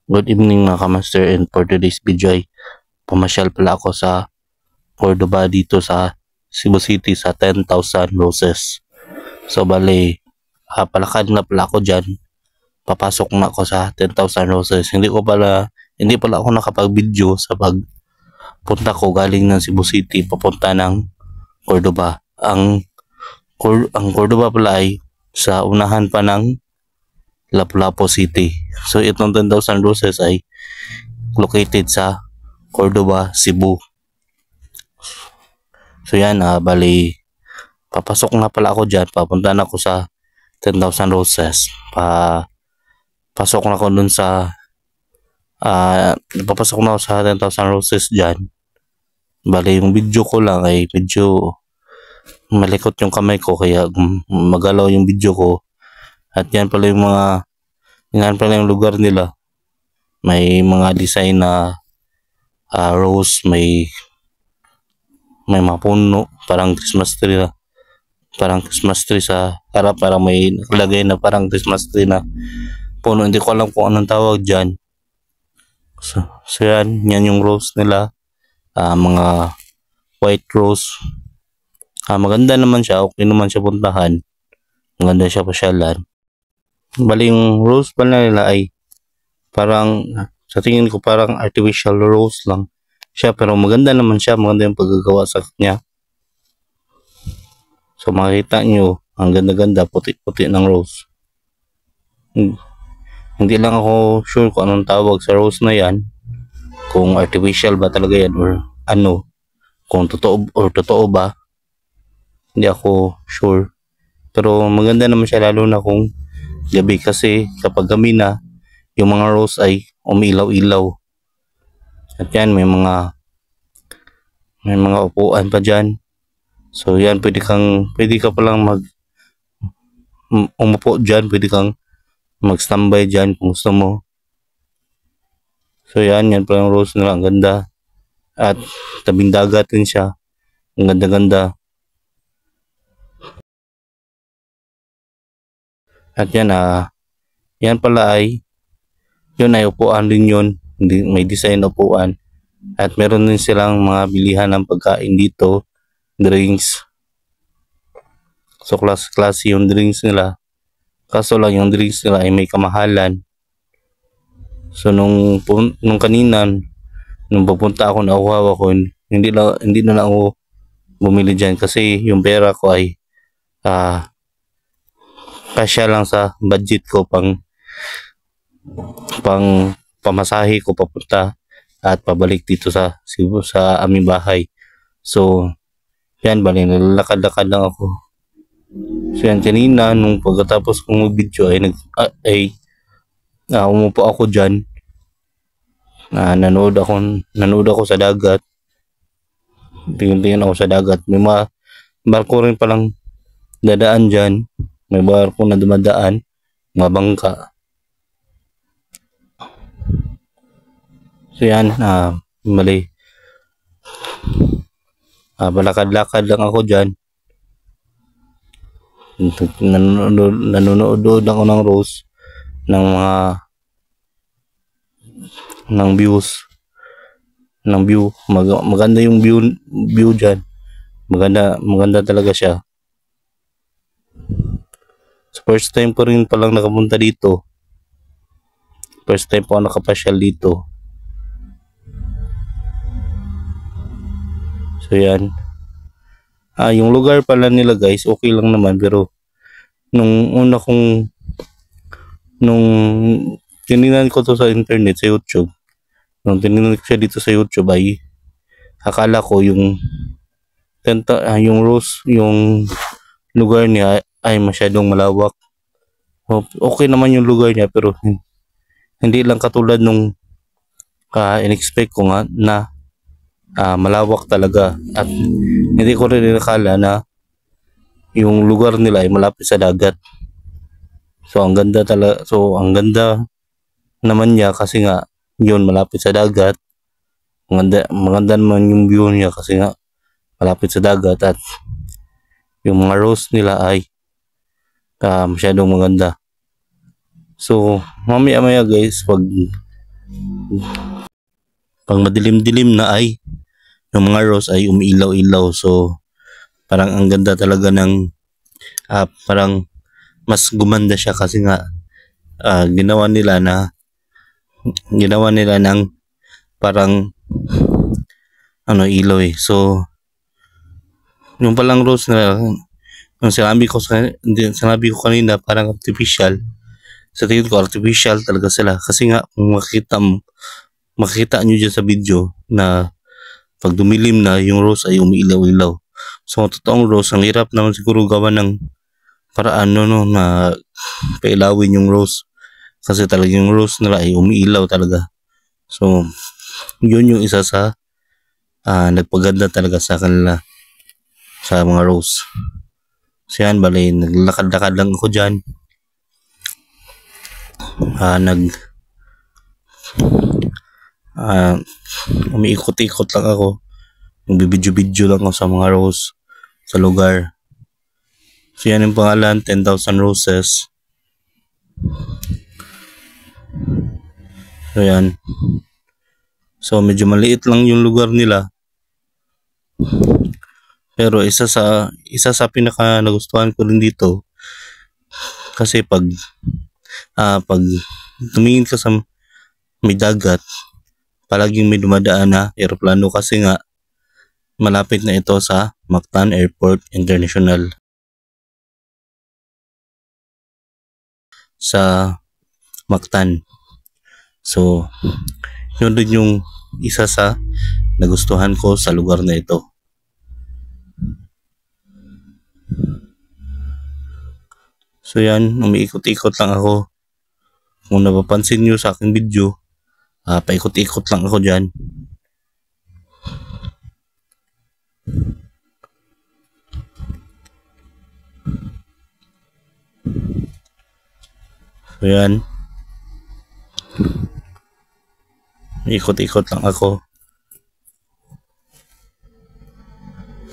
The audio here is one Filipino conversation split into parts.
Good evening mga kamaster, and for today's video ay pumasyal pala ako sa Cordoba dito sa Cebu City sa 10,000 Roses. So bali, palakad na pala ako dyan. Papasok na ako sa 10,000 Roses. Hindi pala ako nakapag-video sa pagpunta ko galing ng Cebu City papunta ng Cordoba. Ang Cordoba pala ay sa unahan pa ng Lapu-Lapu City. So itong 10,000 Roses ay located sa Cordoba, Cebu. So yan, bali papasok na pala ako dyan. Papunta na ako sa 10,000 Roses. Papasok na ako dun sa papasok na ako sa 10,000 Roses dyan. Bali yung video ko lang ay medyo malikot yung kamay ko, kaya magalaw yung video ko. At yan pala yung lugar nila. May mga design na rose, may mga puno, parang Christmas tree na. Parang Christmas tree sa harap, parang may nakalagay na parang Christmas tree na puno. Hindi ko alam kung anong tawag dyan. So yan yung rose nila. Mga white rose. Maganda naman siya, okay naman siya puntahan. Maganda siya pasyalan. Bali yung rose pala nila ay parang, sa tingin ko parang artificial rose lang siya, pero maganda naman siya, maganda yung paggagawa sa kanya. So makikita nyo, ang ganda-ganda, puti-puti ng rose. Hindi lang ako sure kung anong tawag sa rose na yan, kung artificial ba talaga yan or ano, kung totoo ba, hindi ako sure. Pero maganda naman siya, lalo na kung gabi, kasi kapag gabi na, yung mga rose ay umilaw-ilaw. At yan, may mga upuan pa dyan. So yan, pwede ka palang umupo dyan, pwede kang mag-standby dyan kung gusto mo. So yan palang rose nila, ang ganda. At tabing dagat din siya, ang ganda-ganda. At yan pala ay upuan din yun. May design upuan. At meron din silang mga bilihan ng pagkain dito, drinks. So class yung drinks nila. Kaso lang yung drinks nila ay may kamahalan. So nung kanina, nung papunta ako, nauhaw ako, hindi na ako bumili dyan, kasi yung pera ko ay kasya lang sa budget ko pang pamasahe ko papunta at pabalik dito sa Cebu, sa aming bahay. So yan, bali nalalakad-lakad lang ako. So yan, kanina nung pagkatapos kong mag-video ay umupo ako dyan. Nanood ako sa dagat. Tingin ako sa dagat. May mga barko rin palang dadaan dyan. May barko na dumadaan, mga bangka. So yan, mali. Balakad-lakad lang ako dyan. Nanonood ako ng rose, ng views. Maganda yung view dyan. Maganda talaga siya. So first time ko rin palang nakapunta dito. First time po ako nakapasyal dito. So yan. Yung lugar pala nila guys, okay lang naman, pero nung tinignan ko to sa internet, sa YouTube. Nung tinignan ko siya dito sa YouTube ay akala ko yung rose, yung lugar niya ay masyadong malawak. Okay naman yung lugar niya, pero hindi lang katulad nung in-expect ko nga na malawak talaga. At hindi ko rin nakala na yung lugar nila ay malapit sa dagat. So ang ganda talaga. So ang ganda naman niya, kasi nga yun, malapit sa dagat. Maganda naman yung view niya kasi nga malapit sa dagat, at yung mga rose nila ay masyadong maganda. So mamaya guys, pag pag madilim-dilim na ay yung mga rose ay umiilaw-ilaw. So parang ang ganda talaga ng parang mas gumanda siya kasi nga ginawa nila ng parang ilaw eh. So yung palang rose na yung sinabi ko kanina parang artificial. Sa tingin ko artificial talaga sila kasi nga kung makikita nyo dyan sa video na pag dumilim na yung rose ay umiilaw-ilaw. So totoong rose, ang hirap naman siguro gawa ng paraan na pailawin yung rose kasi talaga yung rose nila ay umiilaw talaga. So yun yung isa sa nagpaganda talaga sa kanila sa mga rose. So yan, bali naglakad-lakad lang ako dyan. Umiikot-ikot lang ako. Nagbibidyo-bidyo lang ako sa mga rose sa lugar. So yan yung pangalan, 10,000 Roses. So yan. So medyo maliit lang yung lugar nila. Pero isa sa pinaka nagustuhan ko rin dito kasi pag tumingin ka sa may dagat, palaging may dumadaan na eroplano kasi nga malapit na ito sa Mactan Airport International sa Mactan. So yun din yung isa sa nagustuhan ko sa lugar na ito. So yan, umiikot-ikot lang ako. Kung napapansin nyo sa aking video, paikot-ikot lang ako dyan. So yan, ikot-ikot lang ako.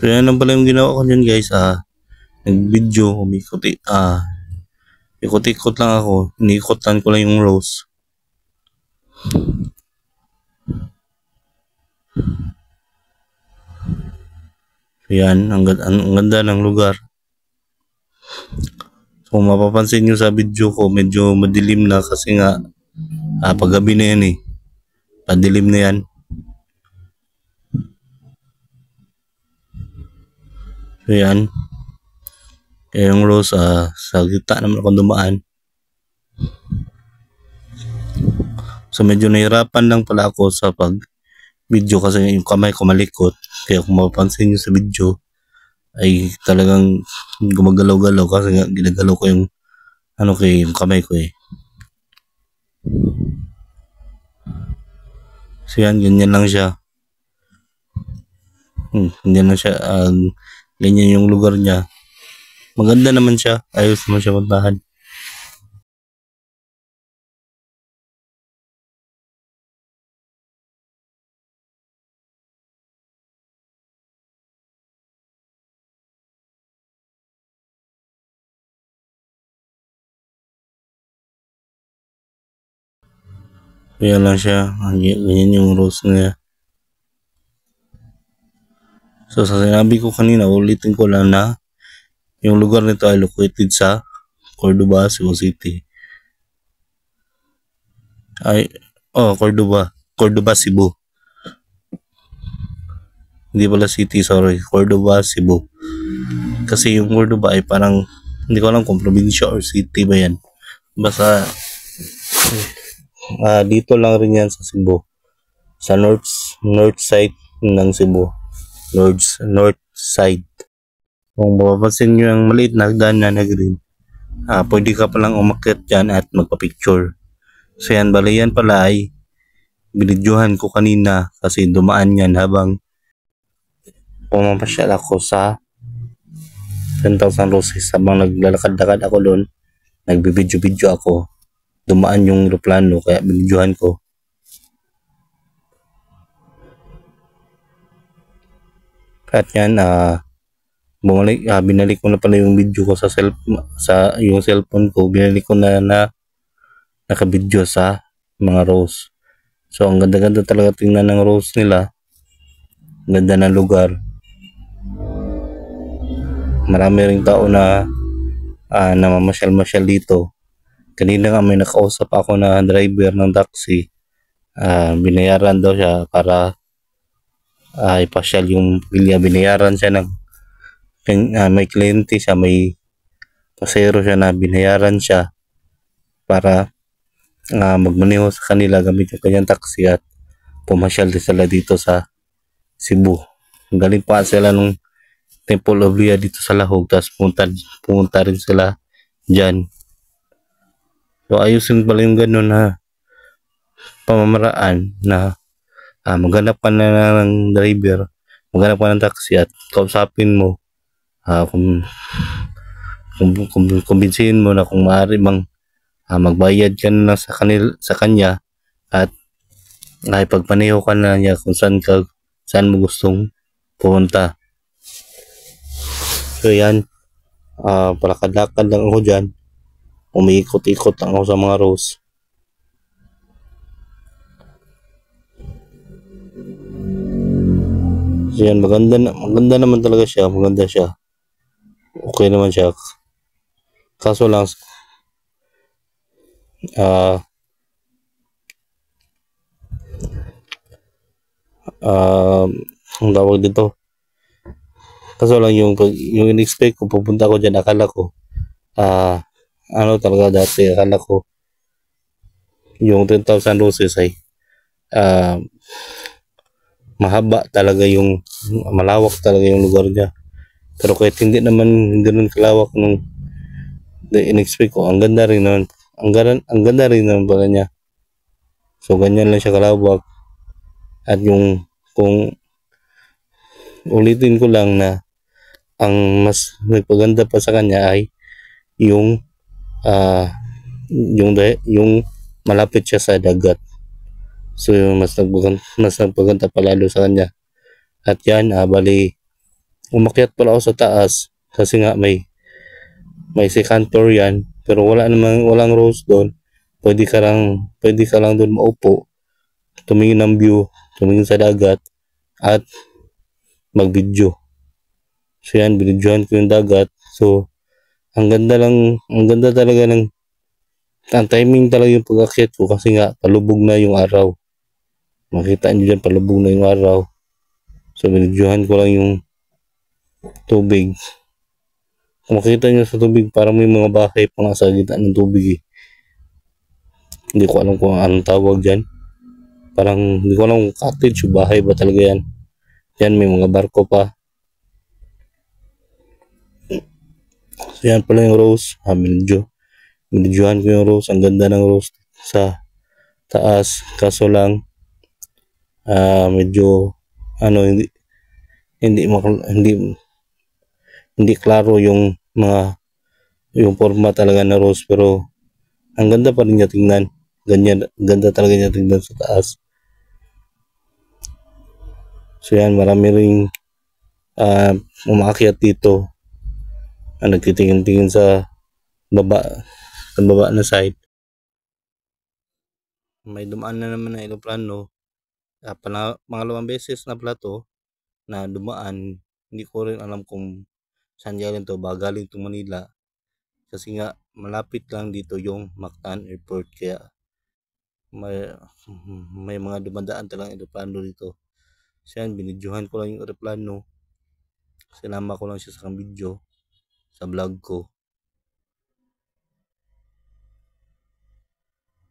So yan lang pala yung ginawa ko dyan guys. Nag-video, ikot-ikot lang ako. Iniikotan ko lang yung rose. So yan, ang ganda ng lugar. So kung mapapansin nyo sa video ko, medyo madilim na kasi nga paggabi na yan eh. Padilim na yan. So yan. Kaya yung rose, sa gitna naman ako dumaan. So medyo nahirapan lang pala ako sa pag-video kasi yung kamay ko malikot. Kaya kung mapapansin nyo sa video, ay talagang gumagalaw-galaw kasi nga ginagalaw ko yung yung kamay ko eh. So yan, ganyan lang siya. Ganyan lang siya. Ganyan yung lugar niya. Maganda naman siya. Ayos naman siya puntahan. Kaya lang siya. Ganyan yung rose niya. So sa sinabi ko kanina, ulitin ko lang na yung lugar nito ay located sa Cordoba, Cebu City. Cordoba, Cebu. Hindi pala city, sorry. Cordoba, Cebu. Kasi yung Cordoba ay parang, hindi ko alam kung probinsya or city ba yan. Basta, dito lang rin yan sa Cebu. Sa north side ng Cebu. North side. Kung mapapansin nyo yung maliit na hagdan na green, pwede ka palang umakyat dyan at magpa-picture. So yan, bali yan pala ay binidyohan ko kanina kasi dumaan yan habang pumapasyal ako sa 10,000 Roses. Habang naglalakad-lakad ako doon, nagbibidyo-video ako. Dumaan yung aeroplano kaya binidyohan ko. At yan, binalik ko na pala yung video ko sa yung cellphone ko. Binalik ko na nakabidyo sa mga rose. So ang ganda-ganda talaga tingnan ng rose nila. Ganda ng lugar. Marami ring tao na namamasyal-masyal dito. Kanina nga may nakausap ako na driver ng taxi. Binayaran daw siya para ipasyal yung pilya. Binayaran siya ng may kliyente siya, may pasero siya na binayaran siya para magmaneho sa kanila gamit yung kanyang taxi at pumasyal din sila dito sa Cebu. Galing pa sila nung Temple of Lea dito sa Lahog, tapos pumunta rin sila dyan. So ayusin pala yung gano'n na pamamaraan na maghanap ka na ng driver, maghanap ka ng taxi at kausapin mo, kumbinsihin mo na kung maaari bang magbayad ka na sa kanya at ipagpaneho ka na niya kung saan mo gustong pumunta. So yan, palakad-lakad lang ako dyan, umiikot-ikot lang ako sa mga rose. So yan, maganda naman talaga siya, maganda siya. Okay naman siya. Kaso lang, ang tawag dito, kaso lang yung in-expect ko, pupunta ko dyan, akala ko, talaga dati, akala ko, yung 10,000 roses ay, mahaba talaga yung, malawak talaga yung lugar niya. Pero kahit hindi naman ganoon kalawak nung in-expect ko, ang ganda rin naman, ang ganda rin naman pala niya. So ganyan lang siya kalawak. At kung ulitin ko lang na ang mas nagpaganda pa sa kanya ay yung malapit siya sa dagat. So mas nagpaganda pa lalo sa kanya. At yan, bali umakyat pala ako sa taas kasi nga may second floor yan, pero walang rose doon. Pwede ka lang doon maupo, tumingin ng view, tumingin sa dagat at mag-video. So yan, binidyohan ko yung dagat. So ang ganda talaga ang timing talaga yung pag-akyat ko kasi nga palubog na yung araw. Makita niyo dyan, palubog na yung araw. So binidyohan ko lang yung tubig. Kung makita niyo sa tubig, parang may mga bahay pa nga sa gitna ng tubig. Hindi ko alam kung anong tawag dyan. Parang hindi ko alam kung cottage o bahay ba talaga yan. Yan, may mga barko pa. So yan pala yung rose. Binidyohan ko yung rose. Ang ganda ng rose sa taas. Kaso lang, medyo hindi klaro yung forma talaga na rose, pero ang ganda pa rin niya tingnan. Ganda talaga niya tingnan sa taas. So yan, marami ring umaakyat dito, nagtitingin-tingin sa baba na side. May dumaan na naman na eroplano. Pangalawang beses na pala to na dumaan. Hindi ko rin alam kung saan galing to, galing to Manila. Kasi nga malapit lang dito yung Mactan Airport, kaya may mga dumadaan talagang eroplano dito. So yan, binidyohan ko lang yung eroplano. Sinama ko lang siya sa video sa vlog ko.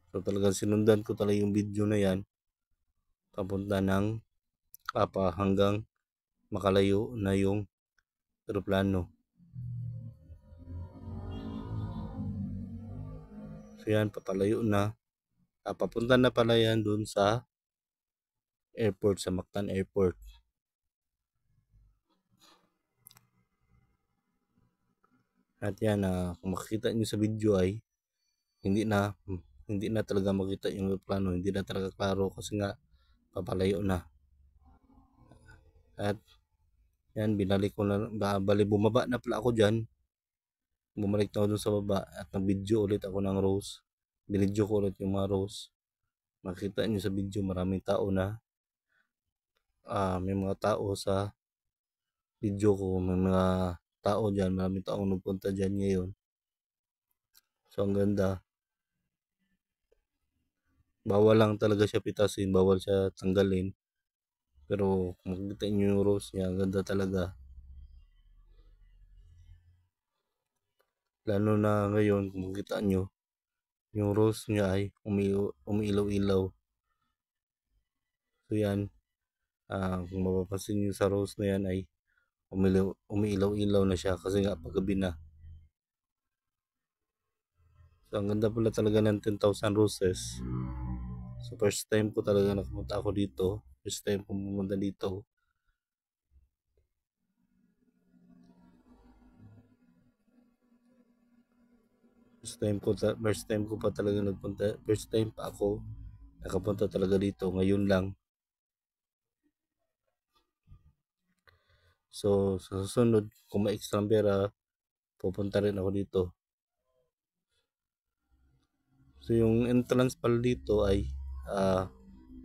So talagang sinundan ko talaga yung video na yan papunta ng hanggang makalayo na yung eroplano. So yan, papalayo na. Papunta na pala yan dun sa airport, sa Mactan Airport. At yan, kung makikita nyo sa video ay hindi na talaga makita yung aeroplano, hindi na talaga klaro kasi nga papalayo na. At yan, bumaba na pala ako dyan. Bumalik na ako dun sa baba at nag-video ulit ako ng rose. Binidyo ko ulit yung mga rose makita nyo sa video, maraming tao na. May mga tao sa video ko, may mga tao dyan, maraming taong nagpunta dyan ngayon. So ang ganda. Bawal lang talaga siya pitasin, bawal siya tanggalin. Pero kung makikita nyo yung rose niya, ang ganda talaga. Lalo na ngayon, kung makikita nyo, yung rose niya ay umiilaw-ilaw. So yan, kung mapapansin nyo sa rose na yan ay umiilaw-ilaw na siya kasi nga paggabi na. So ang ganda pala talaga ng 10,000 roses. So first time ko talaga nakapunta ako dito. First time ko pumunta dito. First time ko pa talaga nagpunta. First time pa ako nakapunta talaga dito. Ngayon lang. So sa susunod, kung may extra pera, pupunta rin ako dito. So yung entrance pala dito ay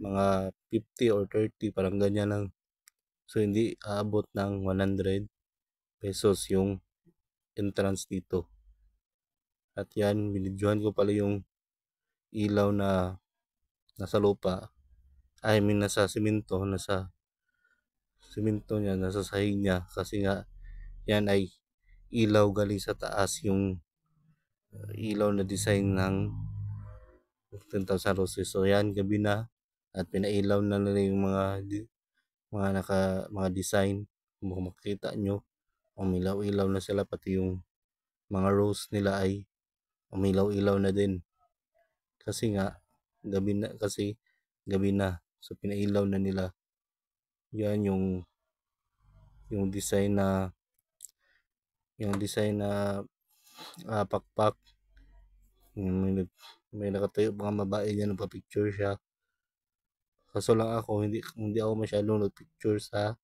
mga 50 or 30, parang ganyan lang. So hindi aabot ng 100 pesos yung entrance dito. At yan, binidyohan ko pala yung ilaw na nasa lupa. I mean nasa simento niya, nasa sahig niya. Kasi nga, yan ay ilaw galing sa taas, yung ilaw na design ng 10,000 roses. So yan, gabi na. At pinailaw na nila yung mga design. Kung makikita nyo, umilaw-ilaw na sila, pati yung mga rose nila ay umilaw-ilaw na din. Kasi gabi na. So pinailaw na nila. Yan yung design na pakpak. May nakatayo mga babae diyan, nagpa-picture siya. Kaso lang ako, hindi ako masyadong nag-picture sa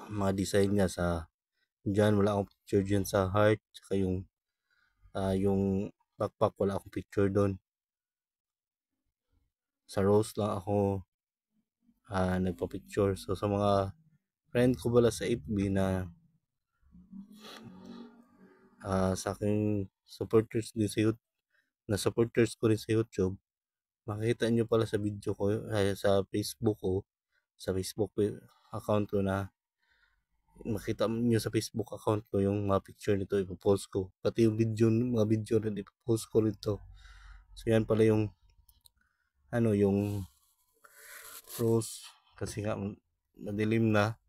mga design niya. Diyan wala akong picture diyan sa heart, saka yung backpack, wala akong picture doon. Sa rose lang ako nagpa-picture. So sa mga friend ko pala sa FB na sa aking supporters din sa YouTube, na supporters ko rin sa YouTube, makikita nyo pala sa video ko, sa Facebook ko, sa Facebook account ko, na makita nyo sa Facebook account ko yung mga picture nito, ipopost ko. Pati yung mga video rin, ipopost ko rito. So yan pala yung rose, kasi nga madilim na,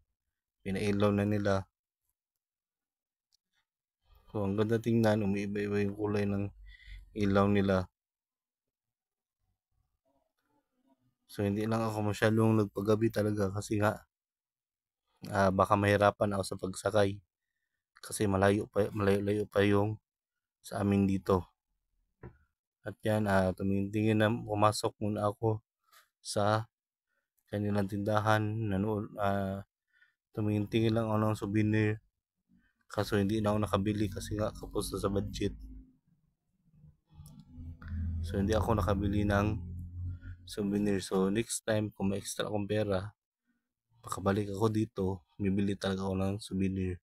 pinailaw na nila. So ang ganda tingnan, umiiba-iba yung kulay ng ilaw nila. So hindi lang ako masyadong nagpagabi talaga kasi nga baka mahirapan ako sa pagsakay kasi malayo pa yung sa amin dito. At yan, tumingin na, pumasok muna ako sa kanilang tindahan, tumingin lang ako ng souvenir, kaso hindi na ako nakabili kasi nga kapos na sa budget. So hindi ako nakabili ng souvenir. So next time, kung may extra akong pera, pakabalik ako dito, bibili talaga ako ng souvenir.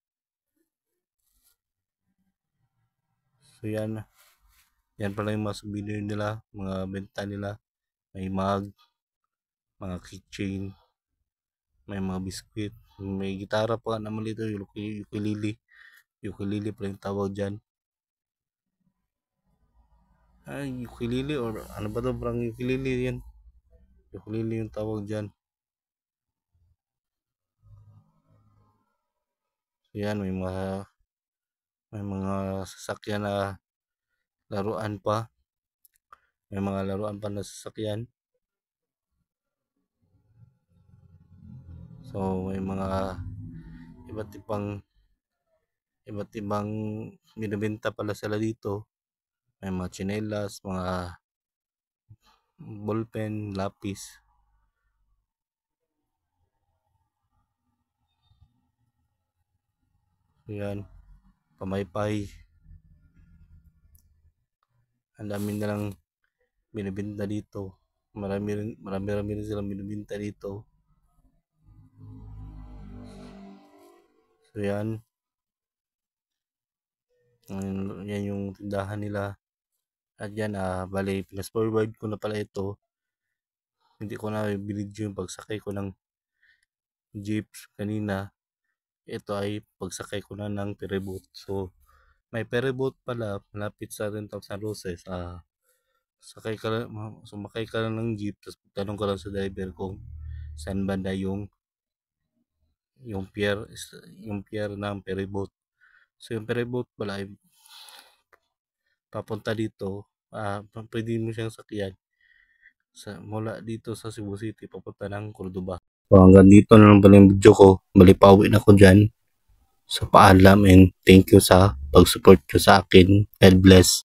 So yan pala yung mga souvenir nila, mga benta nila. May mug, mga keychain, may mga biskwit, may gitara pa naman dito, ukulele pa yung tawag dyan. Ukulele, or ano ba to, parang ukulele yan. Ukulele yung tawag dyan. So yan, may mga sasakyan na laruan pa. May mga laruan pa na sasakyan. So may mga iba't ibang binibenta pala sila dito. May mga tsinelas, mga ballpen, lapis. So yan, pamaypay. Ang dami nilang binibenta dito. Marami rin silang binibenta dito. So yan. Yan yung tindahan nila. At yan, bali, pinas forward ko na pala ito. Hindi ko na binidyo yung pagsakay ko ng jeep kanina. Ito ay pagsakay ko na ng ferryboat. So, may ferryboat pala, malapit sa Rental San Roses. Sumakay ka lang ng jeep, tapos tanong ka lang sa driver kung saan banda yung pier ng ferryboat. So, yung ferryboat pala ay papunta dito. Pwede mo siyang sakyan mula dito sa Cebu City papunta ng Cordoba. So hanggang dito na lang pala yung video ko. Malipawin ako dyan. So paalam and thank you sa pag-support nyo sa akin. God bless.